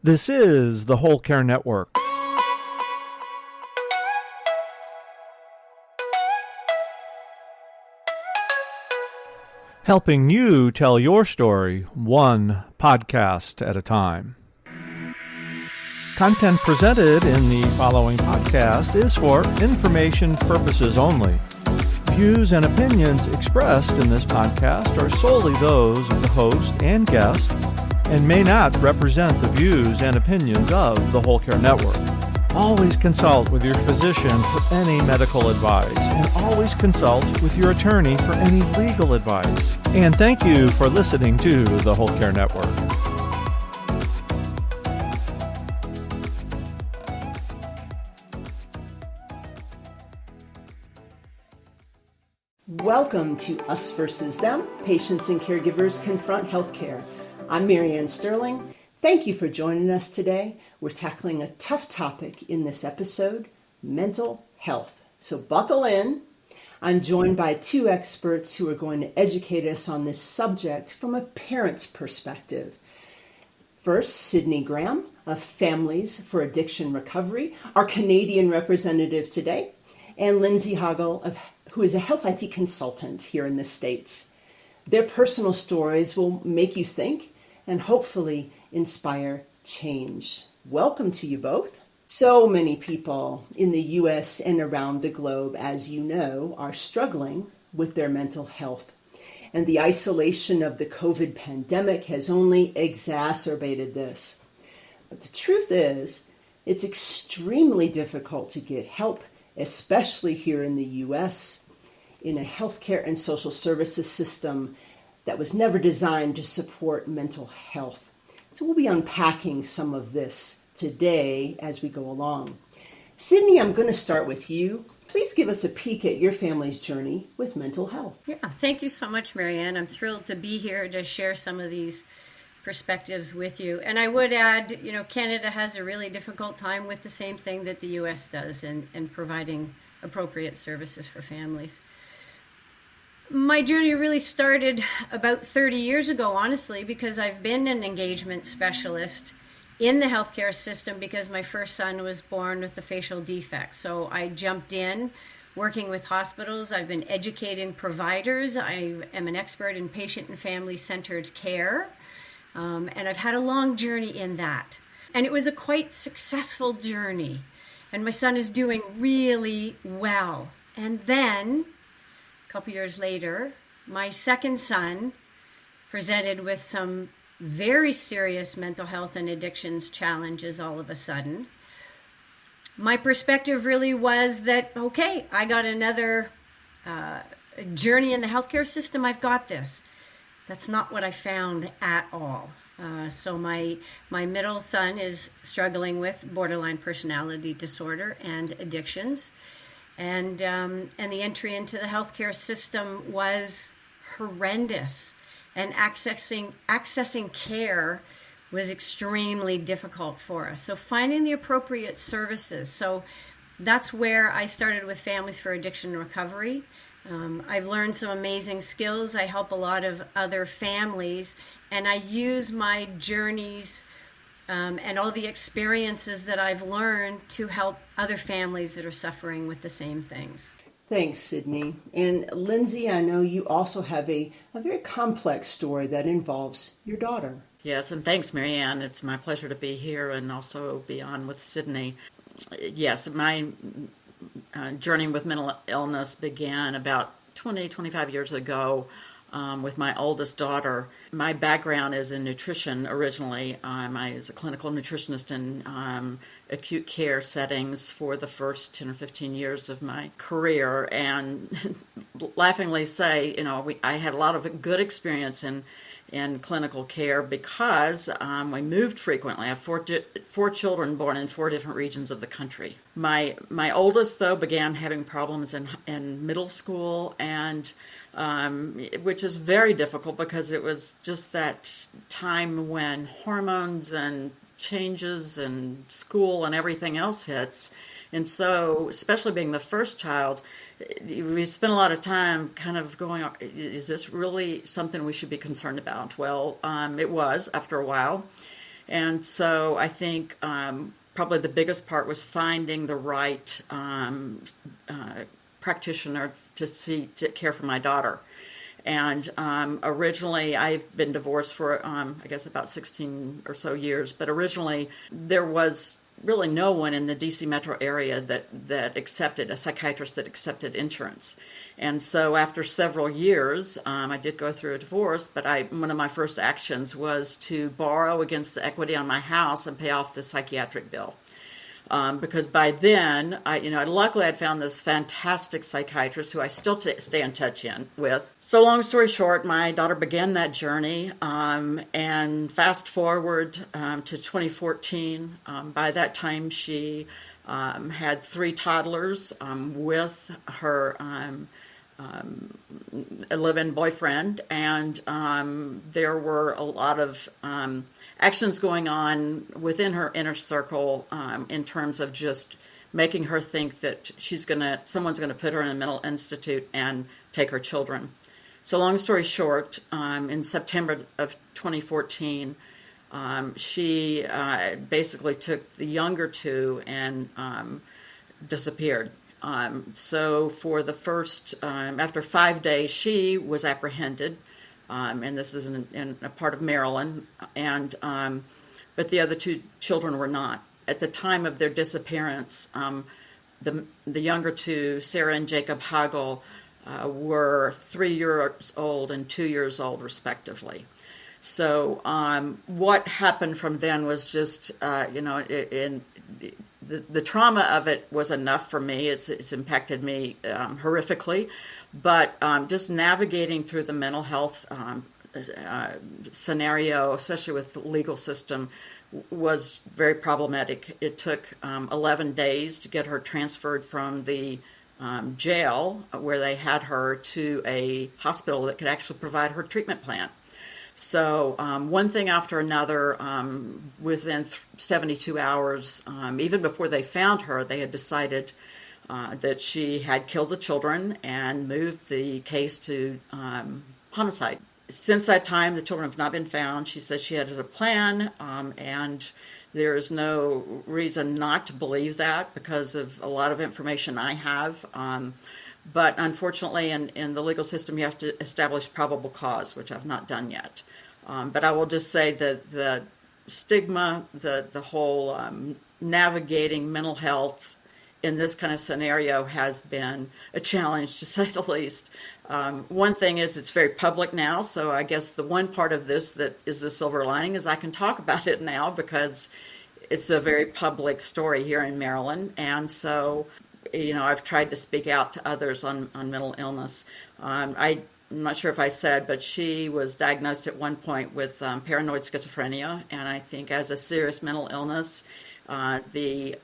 This is the Whole Care Network. Helping you tell your story one podcast at a time. Content presented in the following podcast is for information purposes only. Views and opinions expressed in this podcast are solely those of the host and guest and may not represent the views and opinions of the Whole Care Network. Always consult with your physician for any medical advice, and always consult with your attorney for any legal advice. And thank you for listening to the Whole Care Network. Welcome to Us versus Them, Patients and Caregivers Confront Healthcare. I'm Marianne Sterling. Thank you for joining us today. We're tackling a tough topic in this episode, mental health. So buckle in. I'm joined by two experts who are going to educate us on this subject from a parent's perspective. First, Sydney Graham of Families for Addiction Recovery, our Canadian representative today, and Lindsay Hoggle, who is a health IT consultant here in the States. Their personal stories will make you think and hopefully inspire change. Welcome to you both. So many people in the U.S. and around the globe, as you know, are struggling with their mental health. And the isolation of the COVID pandemic has only exacerbated this. But the truth is, it's extremely difficult to get help, especially here in the U.S., in a healthcare and social services system that was never designed to support mental health. So we'll be unpacking some of this today as we go along. Sydney, I'm going to start with you. Please give us a peek at your family's journey with mental health. Yeah, thank you so much, Marianne. I'm thrilled to be here to share some of these perspectives with you. And I would add, Canada has a really difficult time with the same thing that the U.S. does in providing appropriate services for families. My journey really started about 30 years ago, honestly, because I've been an engagement specialist in the healthcare system because my first son was born with a facial defect. So I jumped in working with hospitals. I've been educating providers. I am an expert in patient and family-centered care. And I've had a long journey in that. And it was a quite successful journey. And my son is doing really well. And then a couple years later, my second son presented with some very serious mental health and addictions challenges all of a sudden. My perspective really was that, okay, I got another journey in the healthcare system. I've got this. That's not what I found at all. So my middle son is struggling with borderline personality disorder and addictions. And the entry into the healthcare system was horrendous, and accessing care was extremely difficult for us. So finding the appropriate services. So that's where I started with Families for Addiction Recovery. I've learned some amazing skills. I help a lot of other families, and I use my journeys and all the experiences that I've learned to help other families that are suffering with the same things. Thanks, Sydney. And Lindsay, I know you also have a very complex story that involves your daughter. Yes, and thanks, Marianne. It's my pleasure to be here and also be on with Sydney. Yes, my journey with mental illness began about 25 years ago. With my oldest daughter. My background is in nutrition originally. I was a clinical nutritionist in acute care settings for the first 10 or 15 years of my career, and laughingly say, I had a lot of good experience in clinical care because we moved frequently. I have four children born in 4 different regions of the country. My oldest, though, began having problems in middle school, and which is very difficult because it was just that time when hormones and changes and school and everything else hits. And so, especially being the first child, we spent a lot of time kind of going, is this really something we should be concerned about? Well, it was after a while. And so I think probably the biggest part was finding the right practitioner to care for my daughter. And originally, I've been divorced for, I guess, about 16 or so years. But originally, there was really no one in the D.C. metro area that accepted, a psychiatrist that accepted insurance. And so after several years, I did go through a divorce, but one of my first actions was to borrow against the equity on my house and pay off the psychiatric bill. Because by then, luckily I'd found this fantastic psychiatrist who I still stay in touch with. So long story short, my daughter began that journey, and fast forward to 2014. By that time, she had 3 toddlers with her a live-in boyfriend, and there were a lot of actions going on within her inner circle in terms of just making her think that someone's gonna put her in a mental institute and take her children. So long story short, in September of 2014, she basically took the younger 2 and disappeared. So for the first, after 5 days, she was apprehended, and this is in a part of Maryland, and but the other 2 children were not. At the time of their disappearance, the younger 2, Sarah and Jacob Hagel, were 3 years old and 2 years old, respectively. So what happened from then was just, the trauma of it was enough for me. It's impacted me horrifically, but just navigating through the mental health scenario, especially with the legal system, was very problematic. It took 11 days to get her transferred from the jail where they had her to a hospital that could actually provide her treatment plan. So one thing after another, within 72 hours, even before they found her, they had decided that she had killed the children and moved the case to homicide. Since that time, the children have not been found. She said she had a plan, and there is no reason not to believe that because of a lot of information I have. But unfortunately, in the legal system, you have to establish probable cause, which I've not done yet. But I will just say that the stigma, the whole navigating mental health in this kind of scenario has been a challenge, to say the least. One thing is it's very public now, so I guess the one part of this that is the silver lining is I can talk about it now because it's a very public story here in Maryland. And so, I've tried to speak out to others on mental illness. I'm not sure if I said, but she was diagnosed at one point with paranoid schizophrenia, and I think as a serious mental illness, the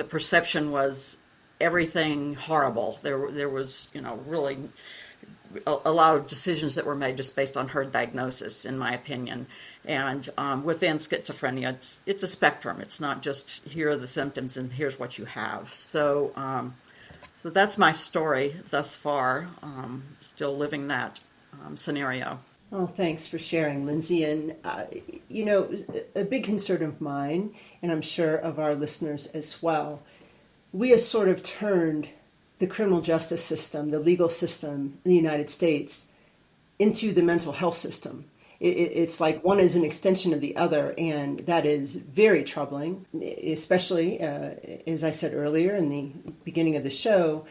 perception was everything horrible. There was, really a lot of decisions that were made just based on her diagnosis, in my opinion. And within schizophrenia, it's a spectrum. It's not just here are the symptoms and here's what you have. So that's my story thus far. Still living that scenario. Oh, thanks for sharing, Lindsay. And, a big concern of mine, and I'm sure of our listeners as well, we have sort of turned the criminal justice system, the legal system in the United States, into the mental health system. It's like one is an extension of the other, and that is very troubling, especially, as I said earlier in the beginning of the show,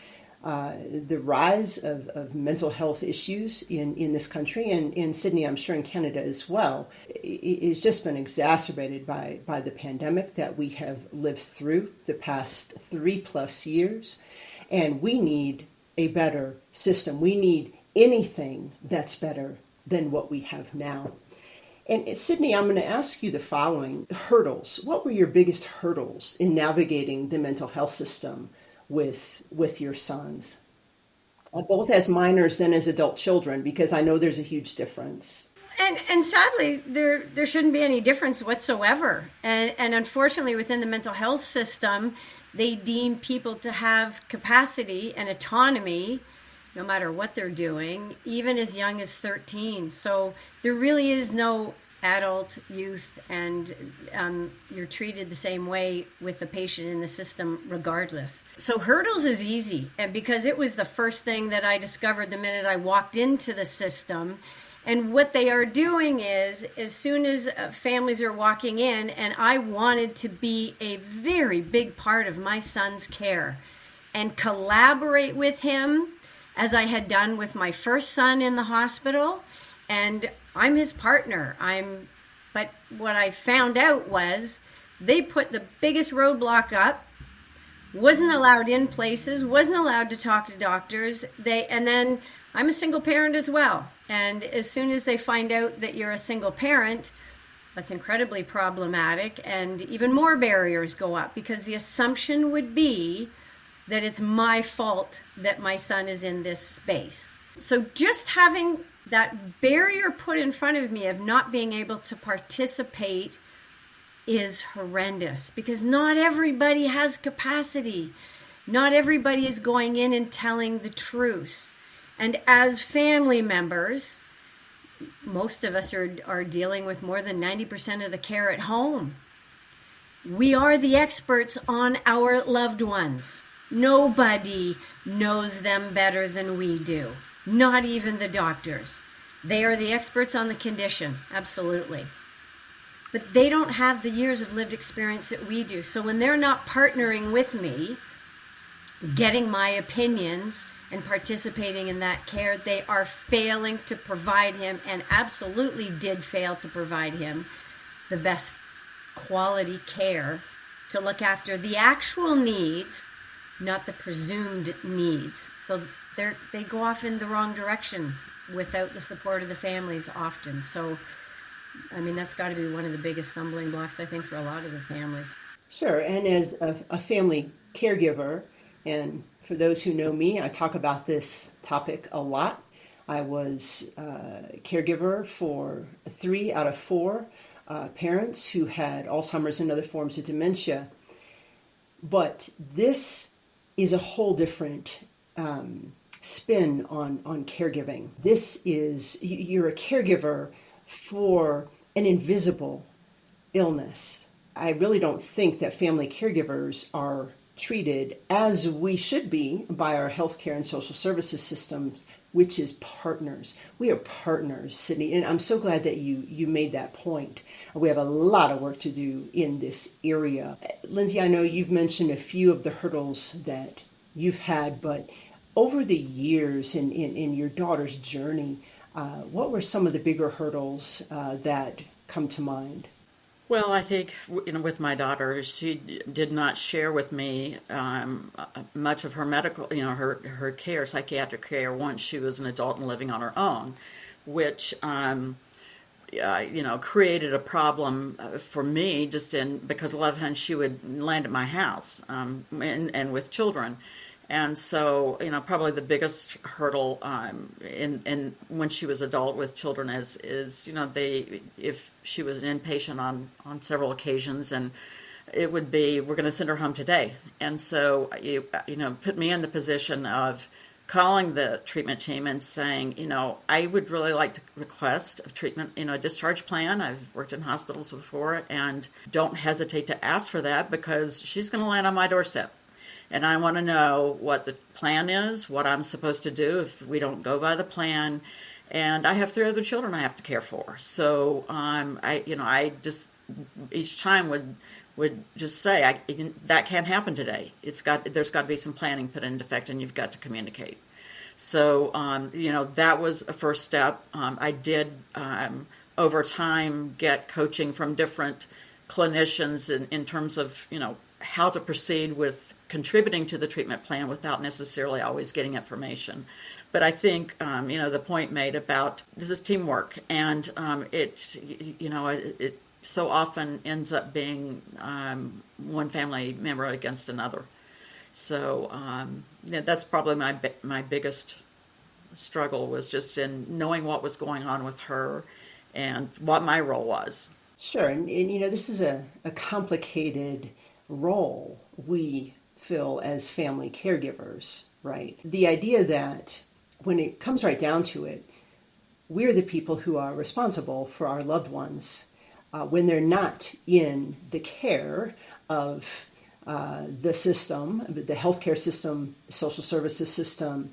the rise of mental health issues in this country, and in Sydney, I'm sure in Canada as well, it's just been exacerbated by the pandemic that we have lived through the past 3+ years. And we need a better system. We need anything that's better than what we have now. And Sydney, I'm going to ask you the following hurdles. What were your biggest hurdles in navigating the mental health system with your sons, both as minors and as adult children? Because I know there's a huge difference. And sadly, there shouldn't be any difference whatsoever. And unfortunately, within the mental health system, they deem people to have capacity and autonomy no matter what they're doing, even as young as 13. So there really is no adult, youth, and you're treated the same way with the patient in the system regardless. So hurdles is easy, and because it was the first thing that I discovered the minute I walked into the system. And what they are doing is, as soon as families are walking in, and I wanted to be a very big part of my son's care and collaborate with him as I had done with my first son in the hospital, and I'm his partner. But what I found out was they put the biggest roadblock up, wasn't allowed in places, wasn't allowed to talk to doctors. And then I'm a single parent as well. And as soon as they find out that you're a single parent, that's incredibly problematic, and even more barriers go up because the assumption would be that it's my fault that my son is in this space. So just having that barrier put in front of me of not being able to participate is horrendous because not everybody has capacity. Not everybody is going in and telling the truth. And as family members, most of us are dealing with more than 90% of the care at home. We are the experts on our loved ones. Nobody knows them better than we do. Not even the doctors. They are the experts on the condition, absolutely. But they don't have the years of lived experience that we do. So when they're not partnering with me, getting my opinions and participating in that care, they are failing to provide him, and absolutely did fail to provide him, the best quality care to look after the actual needs, not the presumed needs. So they go off in the wrong direction without the support of the families often. So, I mean, that's got to be one of the biggest stumbling blocks, I think, for a lot of the families. Sure, and as a family caregiver, and for those who know me, I talk about this topic a lot. I was a caregiver for 3 out of 4 parents who had Alzheimer's and other forms of dementia. But this is a whole different spin on caregiving. This is, you're a caregiver for an invisible illness. I really don't think that family caregivers are treated as we should be by our healthcare and social services systems, which is partners. We are partners, Sydney, and I'm so glad that you made that point. We have a lot of work to do in this area. Lindsay, I know you've mentioned a few of the hurdles that you've had, but over the years in your daughter's journey, what were some of the bigger hurdles that come to mind? Well, I think with my daughter, she did not share with me much of her medical, her care, psychiatric care, once she was an adult and living on her own, which created a problem for me because a lot of times she would land at my house and with children. And so, probably the biggest hurdle in when she was adult with children is if she was an inpatient on several occasions, and it would be, we're going to send her home today. And so, put me in the position of calling the treatment team and saying, I would really like to request a treatment, a discharge plan. I've worked in hospitals before, and don't hesitate to ask for that because she's going to land on my doorstep. And I want to know what the plan is, what I'm supposed to do if we don't go by the plan. And I have 3 other children I have to care for. So I just each time would just say that can't happen today. There's got to be some planning put into effect, and you've got to communicate. So that was a first step. I did over time get coaching from different clinicians in terms of how to proceed with contributing to the treatment plan without necessarily always getting information. But I think, the point made about this is teamwork, and it so often ends up being one family member against another. So that's probably my biggest struggle, was just in knowing what was going on with her and what my role was. Sure, and this is a complicated role we fill as family caregivers, right? The idea that when it comes right down to it, we're the people who are responsible for our loved ones when they're not in the care of the system, the healthcare system, the social services system,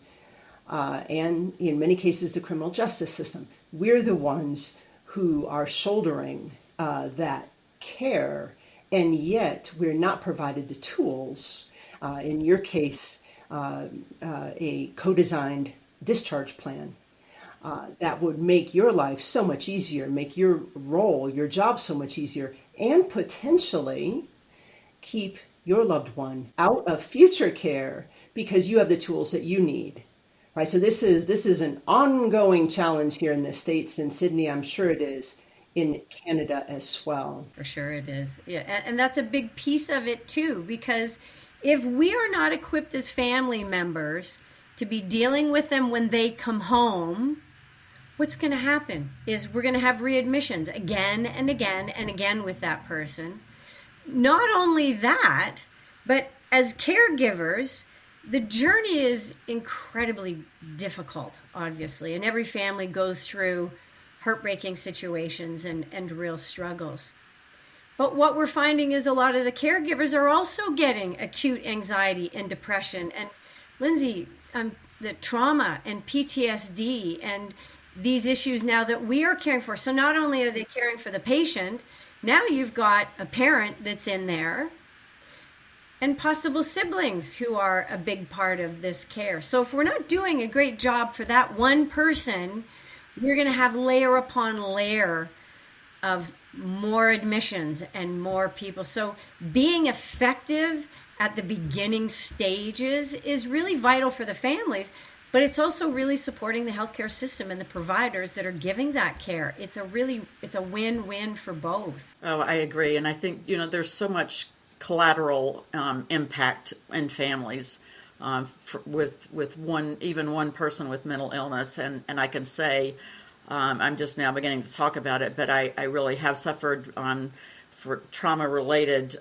and in many cases, the criminal justice system. We're the ones who are shouldering that care, and yet we're not provided the tools. In your case, a co-designed discharge plan that would make your life so much easier, make your role, your job so much easier, and potentially keep your loved one out of future care because you have the tools that you need. Right? So this is an ongoing challenge here in the States, in Sydney. I'm sure it is in Canada as well. For sure it is. Yeah, and that's a big piece of it too, because if we are not equipped as family members to be dealing with them when they come home, what's going to happen is we're going to have readmissions again and again and again with that person. Not only that, but as caregivers, the journey is incredibly difficult, obviously, and every family goes through heartbreaking situations and real struggles. But what we're finding is a lot of the caregivers are also getting acute anxiety and depression. And Lindsay, the trauma and PTSD and these issues now that we are caring for. So not only are they caring for the patient, now you've got a parent that's in there and possible siblings who are a big part of this care. So if we're not doing a great job for that one person, we're going to have layer upon layer of more admissions and more people. So being effective at the beginning stages is really vital for the families, but it's also really supporting the healthcare system and the providers that are giving that care. It's a win-win for both. Oh, I agree. And I think, there's so much collateral impact in families with one person with mental illness. And I can say, I'm just now beginning to talk about it, but I really have suffered for trauma-related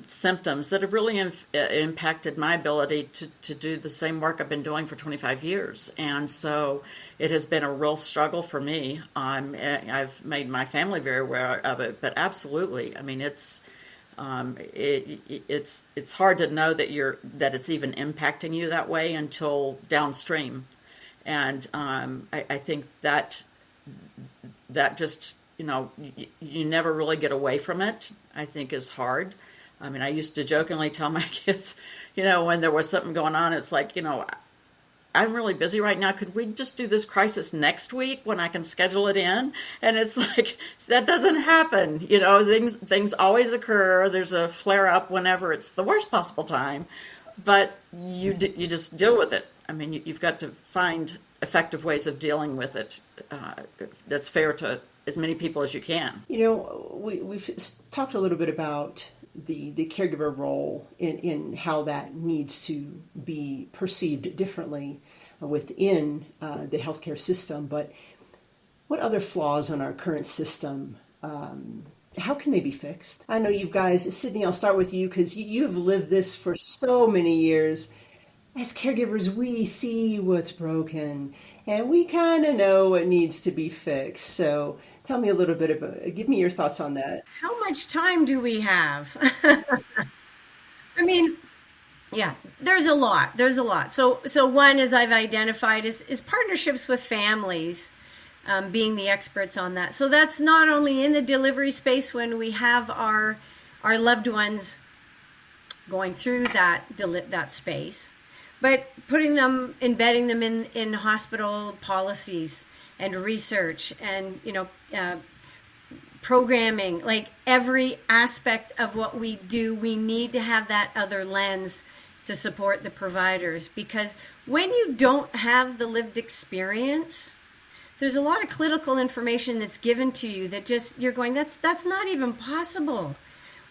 symptoms that have really impacted my ability to do the same work I've been doing for 25 years. And so it has been a real struggle for me. I've made my family very aware of it, but absolutely, I mean, it's hard to know that it's even impacting you that way until downstream. And I think that just, you never really get away from it, I think is hard. I mean, I used to jokingly tell my kids, when there was something going on, it's like, I'm really busy right now. Could we just do this crisis next week when I can schedule it in? And it's like, that doesn't happen. Things always occur. There's a flare up whenever it's the worst possible time, but you just deal with it. I mean, you've got to find effective ways of dealing with it that's fair to as many people as you can. We've talked a little bit about the caregiver role in how that needs to be perceived differently within the healthcare system. But what other flaws in our current system, how can they be fixed? I know you guys, Sydney, I'll start with you because you have lived this for so many years. As caregivers, we see what's broken and we kind of know what needs to be fixed. So tell me a little bit give me your thoughts on that. How much time do we have? I mean, yeah, there's a lot. So one, as I've identified, is partnerships with families, being the experts on that. So that's not only in the delivery space when we have our loved ones going through that space, but embedding them in hospital policies and research and, programming. Like every aspect of what we do, we need to have that other lens to support the providers, because when you don't have the lived experience, there's a lot of clinical information that's given to you that just, you're going, that's not even possible.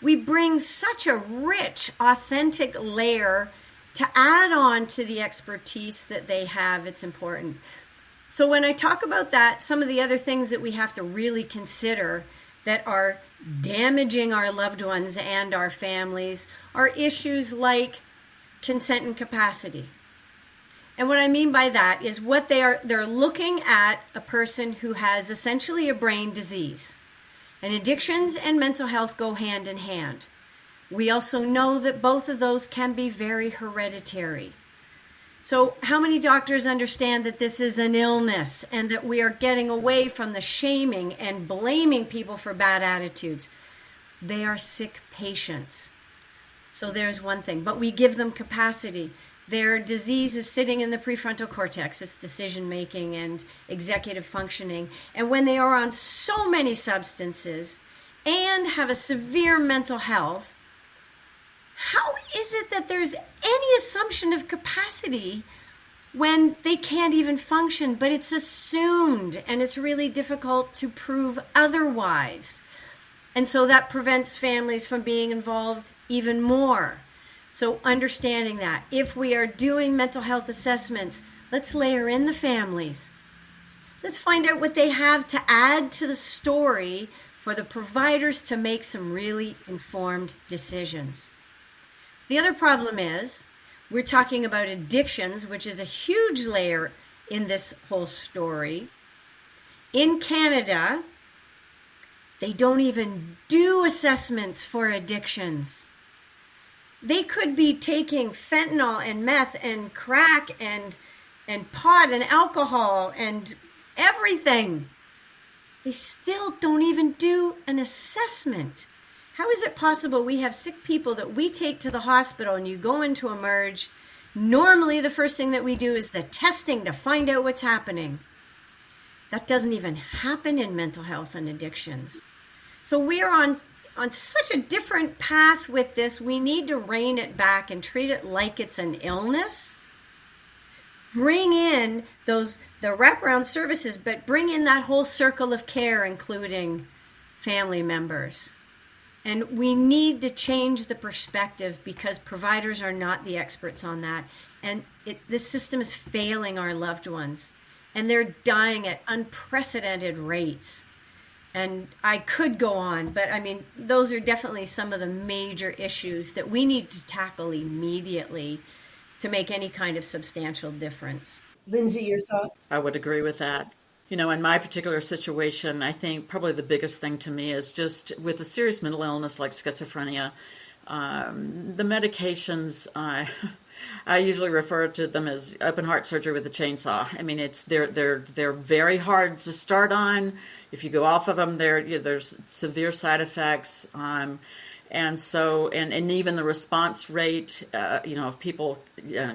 We bring such a rich, authentic layer to add on to the expertise that they have. It's important. So when I talk about that, some of the other things that we have to really consider that are damaging our loved ones and our families are issues like consent and capacity. And what I mean by that is they're looking at a person who has essentially a brain disease. And addictions and mental health go hand in hand. We also know that both of those can be very hereditary. So how many doctors understand that this is an illness and that we are getting away from the shaming and blaming people for bad attitudes? They are sick patients. So there's one thing, but we give them capacity. Their disease is sitting in the prefrontal cortex. It's decision making and executive functioning. And when they are on so many substances and have a severe mental health, how is it that there's any assumption of capacity when they can't even function? But it's assumed, and it's really difficult to prove otherwise. And so that prevents families from being involved even more. So understanding that, if we are doing mental health assessments, let's layer in the families. Let's find out what they have to add to the story for the providers to make some really informed decisions. The other problem is, we're talking about addictions, which is a huge layer in this whole story. In Canada, they don't even do assessments for addictions. They could be taking fentanyl and meth and crack and pot and alcohol and everything. They still don't even do an assessment. How is it possible we have sick people that we take to the hospital and you go into Emerge? Normally the first thing that we do is the testing to find out what's happening. That doesn't even happen in mental health and addictions. So we are on such a different path with this. We need to rein it back and treat it like it's an illness. Bring in the wraparound services, but bring in that whole circle of care, including family members. And we need to change the perspective because providers are not the experts on that. And this system is failing our loved ones. And they're dying at unprecedented rates. And I could go on, but I mean, those are definitely some of the major issues that we need to tackle immediately to make any kind of substantial difference. Lindsay, your thoughts? I would agree with that. You know, in my particular situation, I think probably the biggest thing to me is just with a serious mental illness like schizophrenia, the medications, I usually refer to them as open heart surgery with a chainsaw. I mean, they're very hard to start on. If you go off of them, there's severe side effects. And so, and even the response rate, of people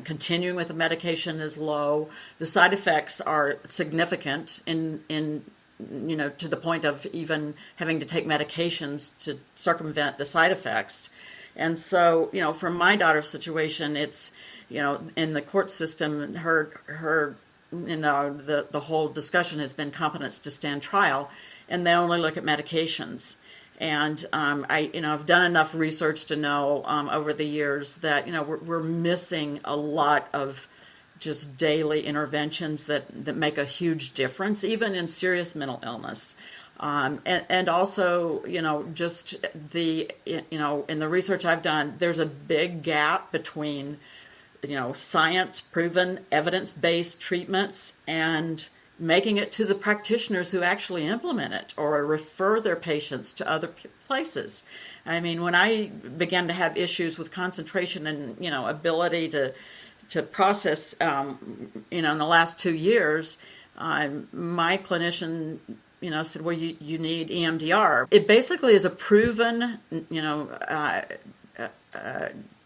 continuing with the medication is low. The side effects are significant in to the point of even having to take medications to circumvent the side effects. And so, from my daughter's situation, it's, in the court system, the whole discussion has been competence to stand trial, and they only look at medications. And I've done enough research to know over the years that we're missing a lot of just daily interventions that make a huge difference, even in serious mental illness. And also, just in the research I've done, there's a big gap between, science-proven, evidence-based treatments and making it to the practitioners who actually implement it or refer their patients to other places. I mean, when I began to have issues with concentration and, ability to process, in the last 2 years, my clinician, said, well, you need EMDR. It basically is a proven,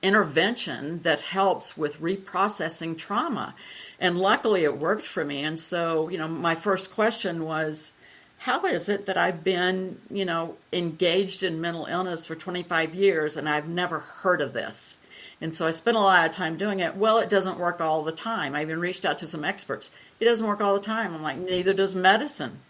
intervention that helps with reprocessing trauma. And luckily it worked for me. And so, my first question was, how is it that I've been, engaged in mental illness for 25 years and I've never heard of this? And so I spent a lot of time doing it. Well, it doesn't work all the time. I even reached out to some experts. It doesn't work all the time. I'm like, neither does medicine.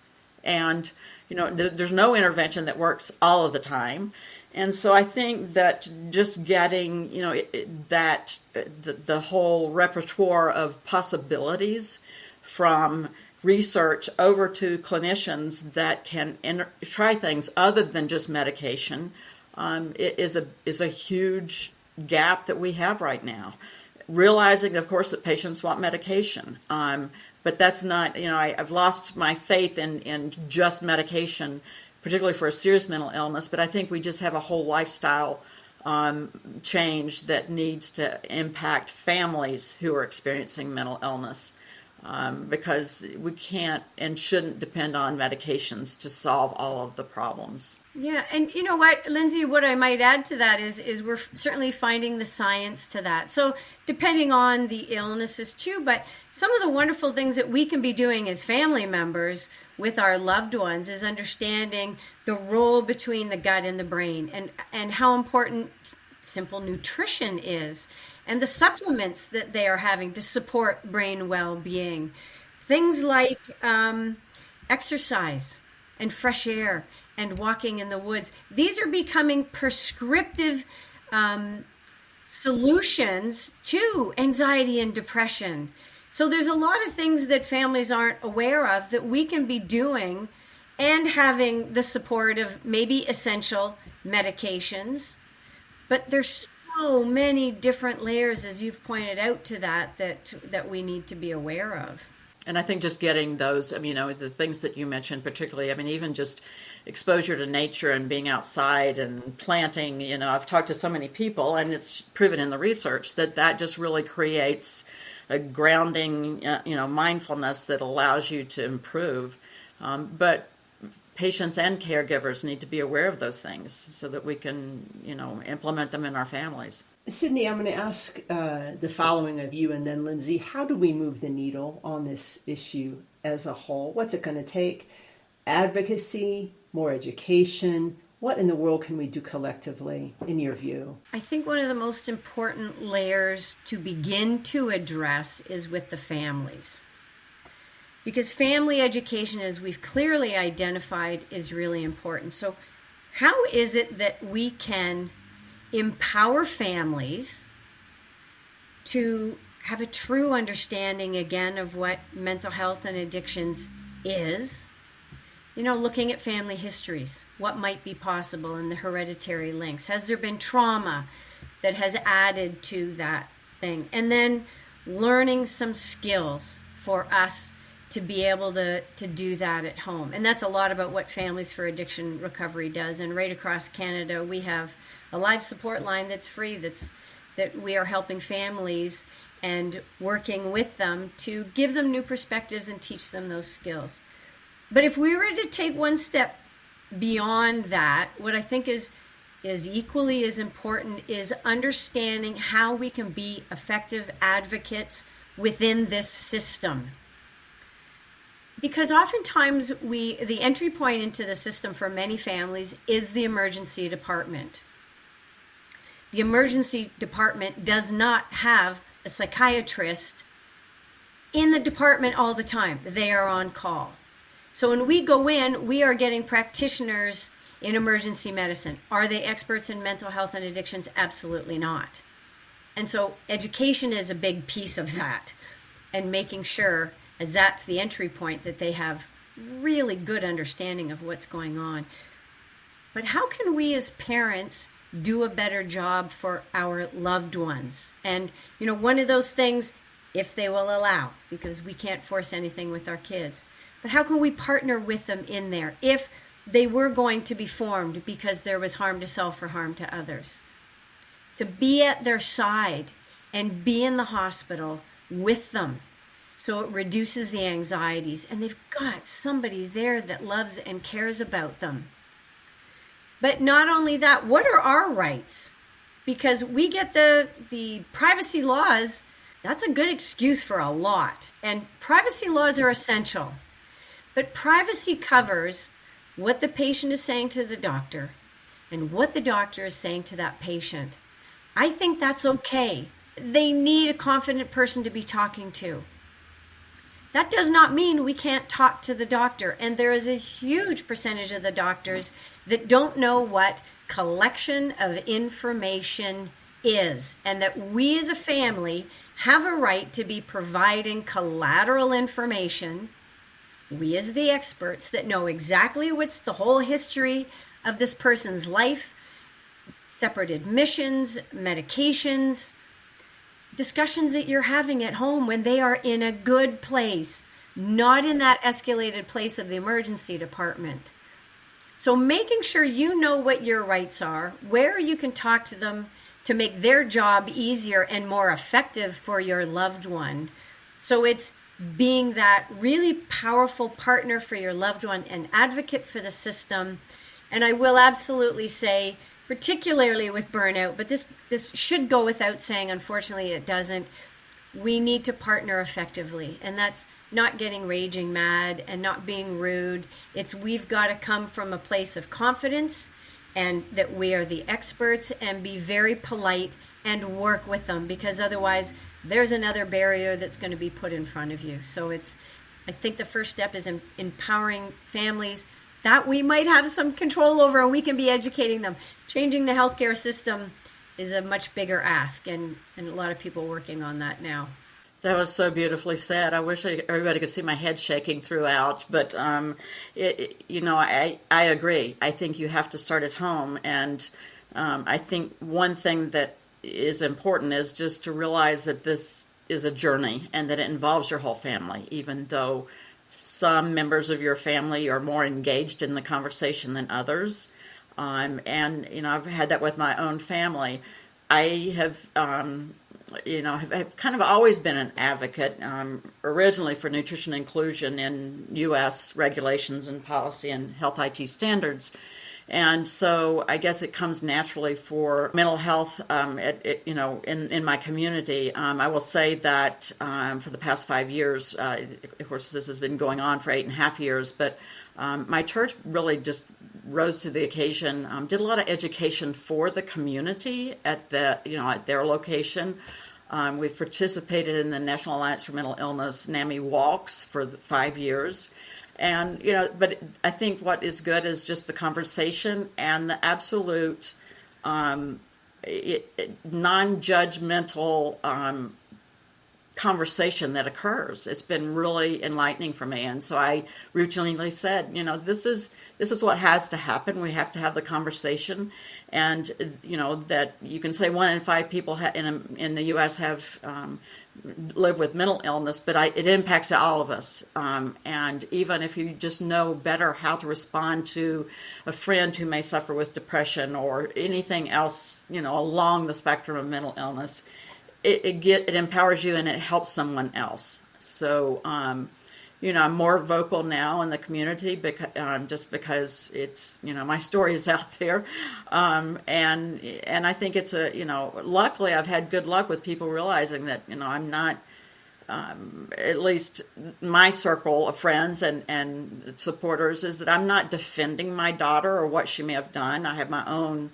And, there's no intervention that works all of the time. And so I think that just getting, the whole repertoire of possibilities from research over to clinicians that can try things other than just medication is a huge gap that we have right now. realizing, of course, that patients want medication. But that's not, I've lost my faith in just medication, particularly for a serious mental illness. But I think we just have a whole lifestyle change that needs to impact families who are experiencing mental illness. Because we can't and shouldn't depend on medications to solve all of the problems. Yeah, and you know what, Lindsay, what I might add to that is we're certainly finding the science to that. So depending on the illnesses too, but some of the wonderful things that we can be doing as family members with our loved ones is understanding the role between the gut and the brain, and how important simple nutrition is, and the supplements that they are having to support brain well-being. Things like exercise and fresh air and walking in the woods. These are becoming prescriptive solutions to anxiety and depression. So there's a lot of things that families aren't aware of that we can be doing, and having the support of maybe essential medications. But there's so many different layers, as you've pointed out, to that we need to be aware of. And I think just getting those, the things that you mentioned particularly, even just exposure to nature and being outside and planting, I've talked to so many people, and it's proven in the research that just really creates a grounding, mindfulness that allows you to improve. But patients and caregivers need to be aware of those things so that we can, implement them in our families. Sydney, I'm going to ask the following of you and then Lindsay. How do we move the needle on this issue as a whole? What's it going to take? Advocacy, more education? What in the world can we do collectively, in your view? I think one of the most important layers to begin to address is with the families. Because family education, as we've clearly identified, is really important. So how is it that we can empower families to have a true understanding, again, of what mental health and addictions is? Looking at family histories, what might be possible in the hereditary links. Has there been trauma that has added to that thing? And then learning some skills for us to be able to do that at home. And that's a lot about what Families for Addiction Recovery does. And right across Canada, we have a live support line that's free, that we are helping families and working with them to give them new perspectives and teach them those skills. But if we were to take one step beyond that, what I think is equally as important is understanding how we can be effective advocates within this system. Because oftentimes the entry point into the system for many families is the emergency department. The emergency department does not have a psychiatrist in the department all the time. They are on call. So when we go in, we are getting practitioners in emergency medicine. Are they experts in mental health and addictions? Absolutely not. And so education is a big piece of that, and making sure, as that's the entry point, that they have really good understanding of what's going on. But how can we as parents do a better job for our loved ones? And, one of those things, if they will allow, because we can't force anything with our kids, but how can we partner with them in there if they were going to be formed because there was harm to self or harm to others? To be at their side and be in the hospital with them, so it reduces the anxieties, and they've got somebody there that loves and cares about them. But not only that, what are our rights? Because we get the privacy laws, that's a good excuse for a lot. And privacy laws are essential. But privacy covers what the patient is saying to the doctor and what the doctor is saying to that patient. I think that's okay. They need a confident person to be talking to. That does not mean we can't talk to the doctor. And there is a huge percentage of the doctors that don't know what collection of information is, and that we as a family have a right to be providing collateral information. We as the experts that know exactly what's the whole history of this person's life, separate admissions, medications, discussions that you're having at home when they are in a good place, not in that escalated place of the emergency department. So making sure you know what your rights are, where you can talk to them to make their job easier and more effective for your loved one. So it's being that really powerful partner for your loved one and advocate for the system. And I will absolutely say, particularly with burnout, but this should go without saying, unfortunately it doesn't, we need to partner effectively. And that's not getting raging mad and not being rude. It's we've got to come from a place of confidence and that we are the experts and be very polite and work with them, because otherwise there's another barrier that's going to be put in front of you. So I think the first step is empowering families that we might have some control over and we can be educating them. Changing the healthcare system is a much bigger ask, and a lot of people working on that now. That was so beautifully said. I wish everybody could see my head shaking throughout, but I agree. I think you have to start at home, and I think one thing that is important is just to realize that this is a journey and that it involves your whole family, even though some members of your family are more engaged in the conversation than others. And I've had that with my own family. I have have kind of always been an advocate, originally for nutrition inclusion in U.S. regulations and policy and health IT standards. And so I guess it comes naturally for mental health, in my community. I will say that for the past 5 years, of course, this has been going on for 8.5 years, but my church really just rose to the occasion, did a lot of education for the community at their location. We've participated in the National Alliance for Mental Illness NAMI walks for 5 years. And, but I think what is good is just the conversation and the absolute non-judgmental conversation that occurs. It's been really enlightening for me. And so I routinely said, this is what has to happen. We have to have the conversation. And, that you can say 1 in 5 people in the U.S. have live with mental illness, but it impacts all of us. And even if you just know better how to respond to a friend who may suffer with depression or anything else, along the spectrum of mental illness, it empowers you and it helps someone else. So, I'm more vocal now in the community just because it's, my story is out there. And I think it's luckily I've had good luck with people realizing that, I'm not, at least my circle of friends and supporters is that I'm not defending my daughter or what she may have done. I have my own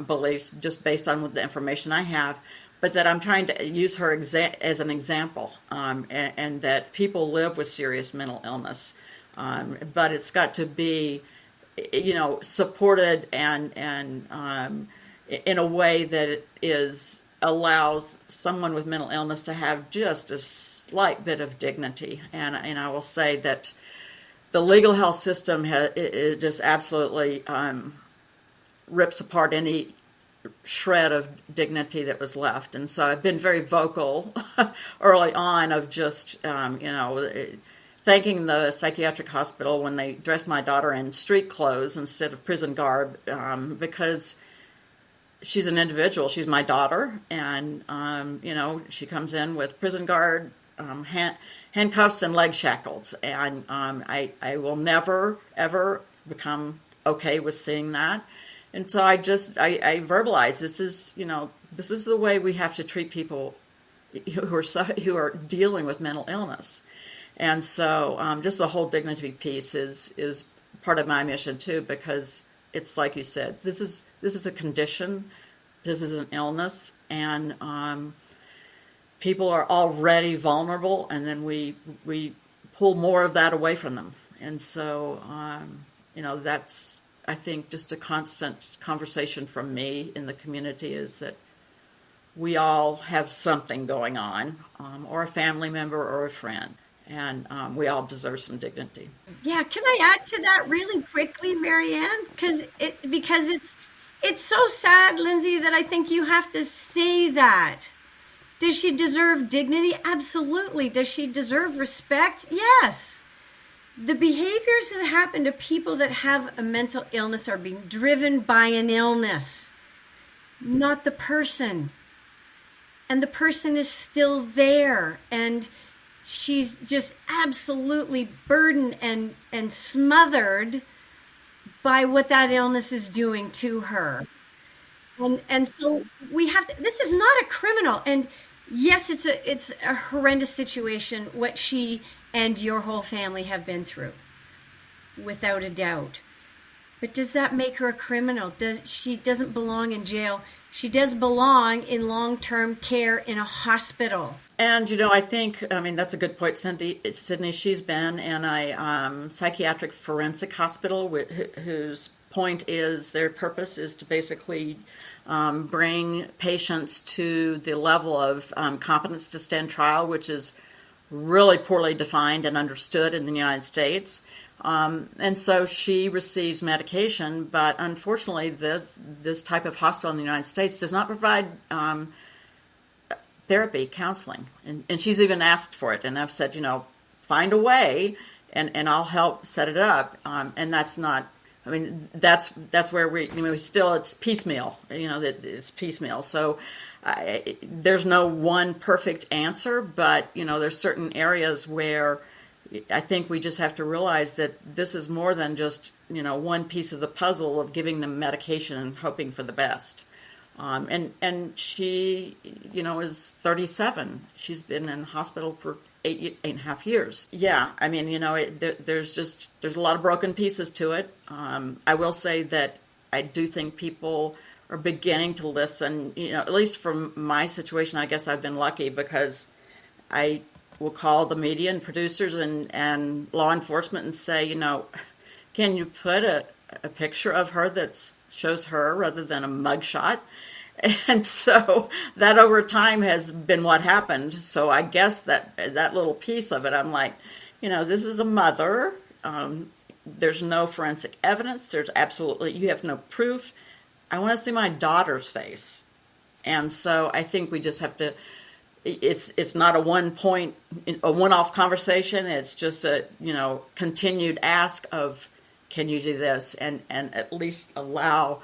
beliefs just based on the information I have. But that I'm trying to use her as an example, and that people live with serious mental illness. But it's got to be, supported and in a way that it allows someone with mental illness to have just a slight bit of dignity. And I will say that the legal health system it just absolutely rips apart any shred of dignity that was left. And so I've been very vocal early on of just, thanking the psychiatric hospital when they dressed my daughter in street clothes instead of prison garb, because she's an individual. She's my daughter. And, she comes in with prison guard, handcuffs and leg shackles. And I will never, ever become okay with seeing that. And so I verbalize this is the way we have to treat people who are dealing with mental illness. And so just the whole dignity piece is part of my mission too, because it's like you said, this is a condition, this is an illness, and people are already vulnerable, and then we pull more of that away from them. And so that's, I think, just a constant conversation from me in the community is that we all have something going on, or a family member or a friend, and we all deserve some dignity. Yeah, can I add to that really quickly, Marianne? Because it's so sad, Lindsay, that I think you have to say that. Does she deserve dignity? Absolutely. Does she deserve respect? Yes. The behaviors that happen to people that have a mental illness are being driven by an illness, not the person. And the person is still there, and she's just absolutely burdened and smothered by what that illness is doing to her. And so we have to, this is not a criminal. And yes, it's a horrendous situation what she and your whole family have been through, without a doubt. But does that make her a criminal? She doesn't belong in jail. She does belong in long-term care in a hospital. And, I think, that's a good point, Sydney. She's been in a psychiatric forensic hospital whose point is, their purpose is to basically bring patients to the level of competence to stand trial, which is really poorly defined and understood in the United States. And so she receives medication, but unfortunately this type of hospital in the United States does not provide therapy, counseling. And she's even asked for it. And I've said, find a way and I'll help set it up. And that's not, that's where we still, it's piecemeal, it's piecemeal. So there's no one perfect answer, but, there's certain areas where I think we just have to realize that this is more than just, one piece of the puzzle of giving them medication and hoping for the best. And she, is 37. She's been in the hospital for 8.5 years. Yeah, there's a lot of broken pieces to it. I will say that I do think people are beginning to listen. At least from my situation, I guess I've been lucky because I will call the media and producers and law enforcement and say, can you put a picture of her that shows her rather than a mugshot? And so that over time has been what happened. So I guess that little piece of it, I'm like, this is a mother. There's no forensic evidence. You have no proof. I want to see my daughter's face. And so I think we just have to, it's not a one-off conversation. It's just a, continued ask of, can you do this? And at least allow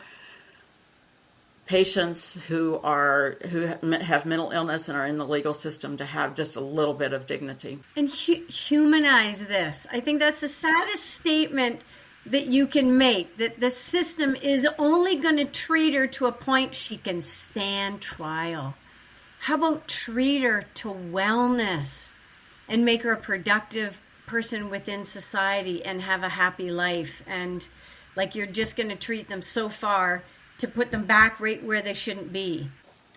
patients who have mental illness and are in the legal system to have just a little bit of dignity. And humanize this. I think that's the saddest statement that you can make, that the system is only going to treat her to a point she can stand trial. How about treat her to wellness and make her a productive person within society and have a happy life? And like, you're just going to treat them so far to put them back right where they shouldn't be.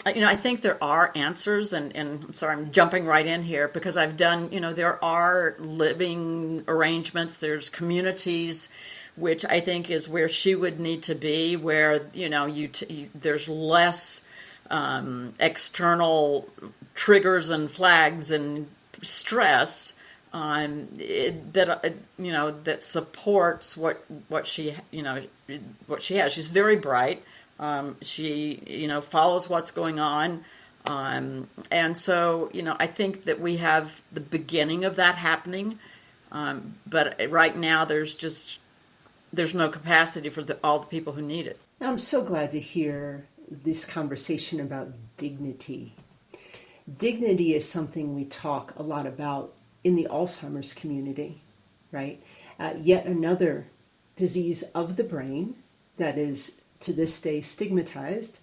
I think there are answers, and I'm sorry, I'm jumping right in here because I've done, there are living arrangements, there's communities, which I think is where she would need to be, where, there's less external triggers and flags and stress that supports what she has. She's very bright. She follows what's going on, and so I think that we have the beginning of that happening, but right now there's no capacity for all the people who need it. I'm so glad to hear this conversation about dignity. Dignity is something we talk a lot about in the Alzheimer's community, right? Yet another disease of the brain that is to this day stigmatized.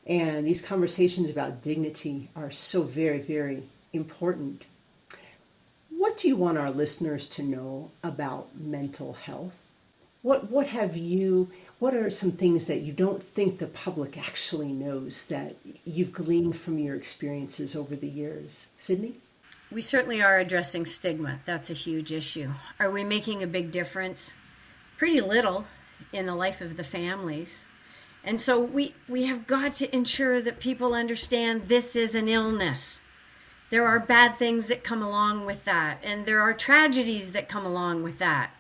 And these conversations about dignity are so very, very important. What do you want our listeners to know about mental health? What are some things that you don't think the public actually knows that you've gleaned from your experiences over the years? Sydney? We certainly are addressing stigma. That's a huge issue. Are we making a big difference? Pretty little in the life of the families. And so we have got to ensure that people understand this is an illness. There are bad things that come along with that, and there are tragedies that come along with that.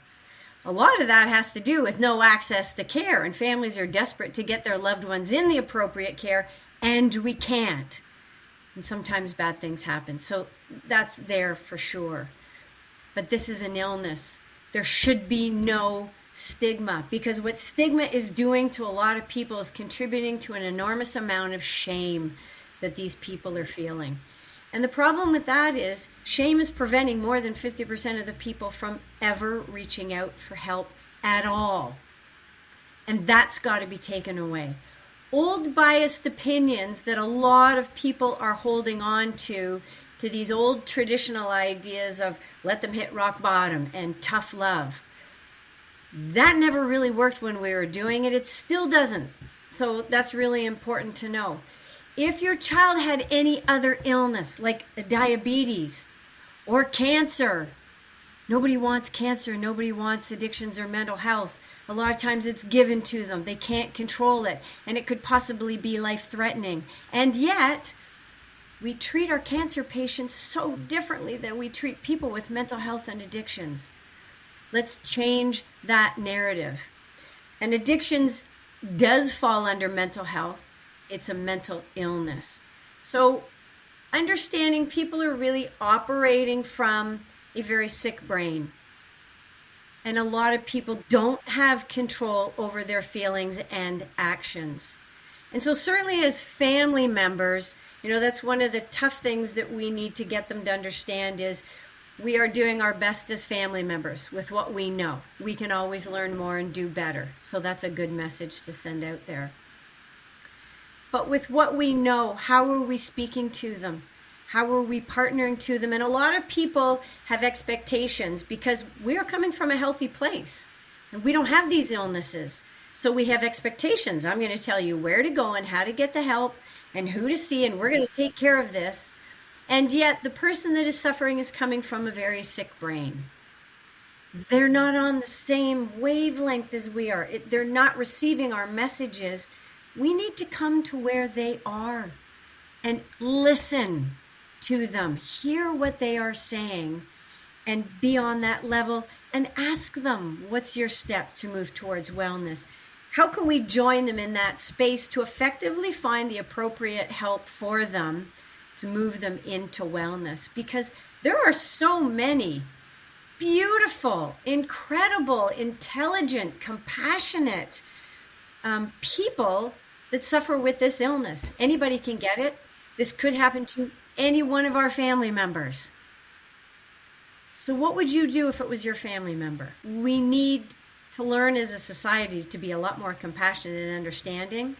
A lot of that has to do with no access to care, and families are desperate to get their loved ones in the appropriate care, and we can't. And sometimes bad things happen. So that's there for sure. But this is an illness. There should be no stigma, because what stigma is doing to a lot of people is contributing to an enormous amount of shame that these people are feeling. And the problem with that is shame is preventing more than 50% of the people from ever reaching out for help at all. And that's got to be taken away. Old biased opinions that a lot of people are holding on to these old traditional ideas of let them hit rock bottom and tough love. That never really worked when we were doing it. It still doesn't. So that's really important to know. If your child had any other illness, like diabetes or cancer, nobody wants cancer, nobody wants addictions or mental health. A lot of times it's given to them. They can't control it, and it could possibly be life-threatening. And yet, we treat our cancer patients so differently than we treat people with mental health and addictions. Let's change that narrative. And addictions does fall under mental health. It's a mental illness. So understanding people are really operating from a very sick brain. And a lot of people don't have control over their feelings and actions. And so certainly as family members, that's one of the tough things that we need to get them to understand is we are doing our best as family members with what we know. We can always learn more and do better. So that's a good message to send out there. But with what we know, how are we speaking to them? How are we partnering to them? And a lot of people have expectations because we are coming from a healthy place and we don't have these illnesses. So we have expectations. I'm going to tell you where to go and how to get the help and who to see, and we're going to take care of this. And yet the person that is suffering is coming from a very sick brain. They're not on the same wavelength as we are. They're not receiving our messages. We need to come to where they are and listen to them, hear what they are saying, and be on that level and ask them, what's your step to move towards wellness? How can we join them in that space to effectively find the appropriate help for them to move them into wellness? Because there are so many beautiful, incredible, intelligent, compassionate people that suffer with this illness. Anybody can get it. This could happen to any one of our family members. So what would you do if it was your family member? We need to learn as a society to be a lot more compassionate and understanding,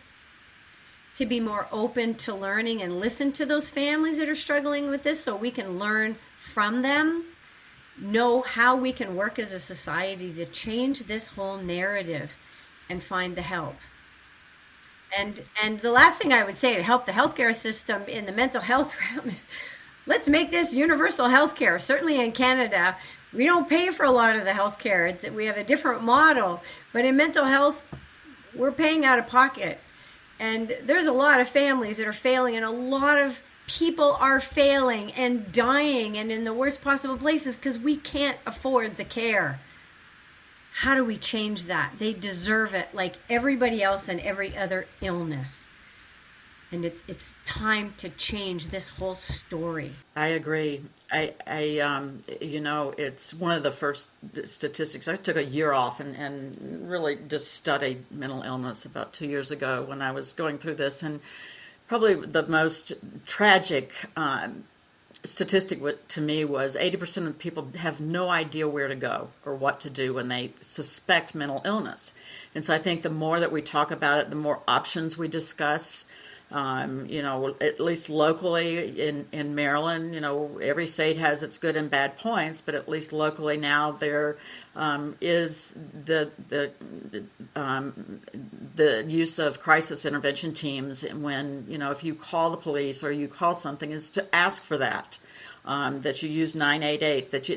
to be more open to learning and listen to those families that are struggling with this so we can learn from them, know how we can work as a society to change this whole narrative and find the help. And the last thing I would say to help the healthcare system in the mental health realm is let's make this universal healthcare. Certainly in Canada, we don't pay for a lot of the healthcare. We have a different model. But in mental health, we're paying out of pocket. And there's a lot of families that are failing, and a lot of people are failing and dying and in the worst possible places because we can't afford the care. How do we change that? They deserve it like everybody else and every other illness. And it's time to change this whole story. I agree. It's one of the first statistics. I took a year off and really just studied mental illness about 2 years ago when I was going through this. And probably the most tragic statistic to me was 80% of people have no idea where to go or what to do when they suspect mental illness. And so I think the more that we talk about it, the more options we discuss. At least locally in Maryland, every state has its good and bad points, but at least locally now there is the use of crisis intervention teams. And when, if you call the police or you call something, is to ask for that. That you use 988, that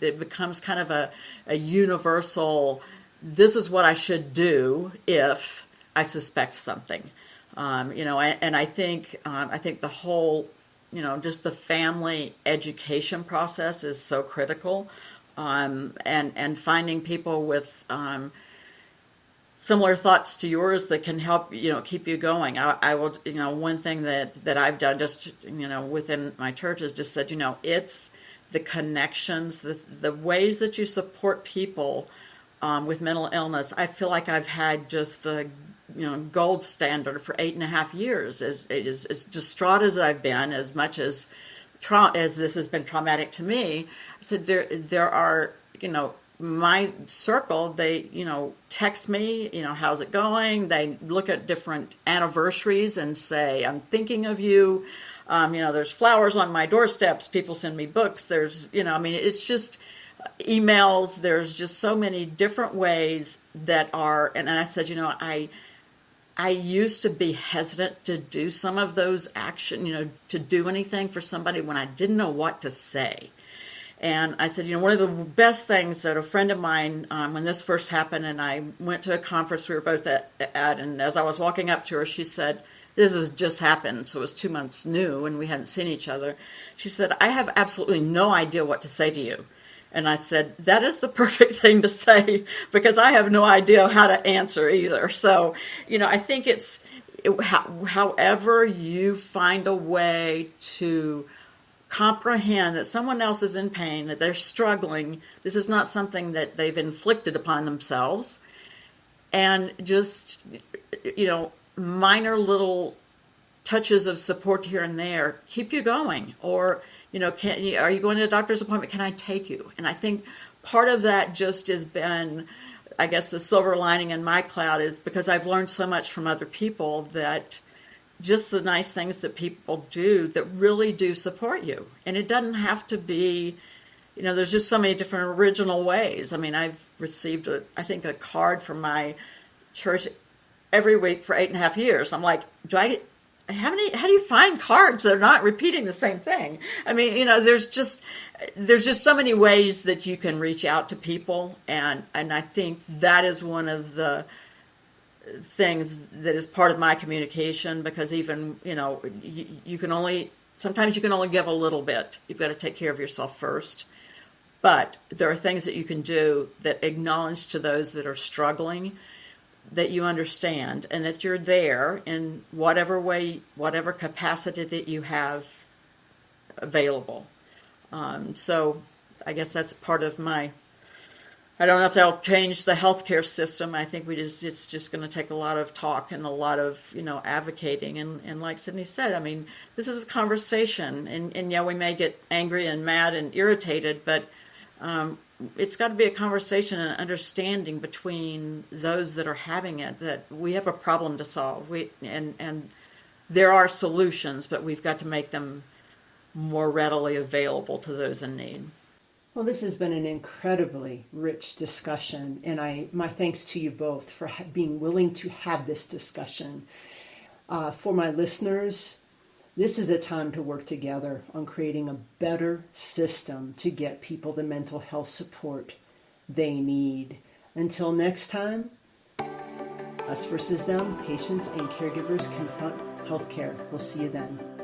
it becomes kind of a universal, this is what I should do if I suspect something. And I think the whole, just the family education process is so critical, and finding people with similar thoughts to yours that can help, keep you going. I will, one thing that I've done just, within my church is just said, it's the connections, the ways that you support people with mental illness. I feel like I've had just the, gold standard for 8.5 years. As distraught as I've been, as much as this has been traumatic to me, I said there are, my circle, they, text me, how's it going? They look at different anniversaries and say, I'm thinking of you. There's flowers on my doorsteps. People send me books. There's, it's just emails. There's just so many different ways that are, and I said, I used to be hesitant to do some of those action, to do anything for somebody when I didn't know what to say. And I said, one of the best things that a friend of mine, when this first happened, and I went to a conference we were both at, and as I was walking up to her, she said, this has just happened, so it was 2 months new, and we hadn't seen each other. She said, I have absolutely no idea what to say to you. And I said, that is the perfect thing to say, because I have no idea how to answer either. So, I think however you find a way to comprehend that someone else is in pain, that they're struggling, this is not something that they've inflicted upon themselves, and just, minor little touches of support here and there keep you going. Or, are you going to a doctor's appointment? Can I take you? And I think part of that just has been, I guess, the silver lining in my cloud is because I've learned so much from other people that just the nice things that people do that really do support you. And it doesn't have to be, there's just so many different original ways. I mean, I've received, a card from my church every week for 8.5 years. I'm like, how do you find cards that are not repeating the same thing? I mean, there's just so many ways that you can reach out to people. And I think that is one of the things that is part of my communication, because even, sometimes you can only give a little bit. You've got to take care of yourself first. But there are things that you can do that acknowledge to those that are struggling that you understand, and that you're there in whatever way, whatever capacity that you have available. So I guess that's part of my, I don't know if that'll change the healthcare system. I think it's just going to take a lot of talk and a lot of, advocating. And like Sydney said, I mean, this is a conversation, and we may get angry and mad and irritated, but it's got to be a conversation and understanding between those that are having it, that we have a problem to solve. And there are solutions, but we've got to make them more readily available to those in need. Well, this has been an incredibly rich discussion, and my thanks to you both for being willing to have this discussion. For my listeners, this is a time to work together on creating a better system to get people the mental health support they need. Until next time, us versus them, patients and caregivers confront healthcare. We'll see you then.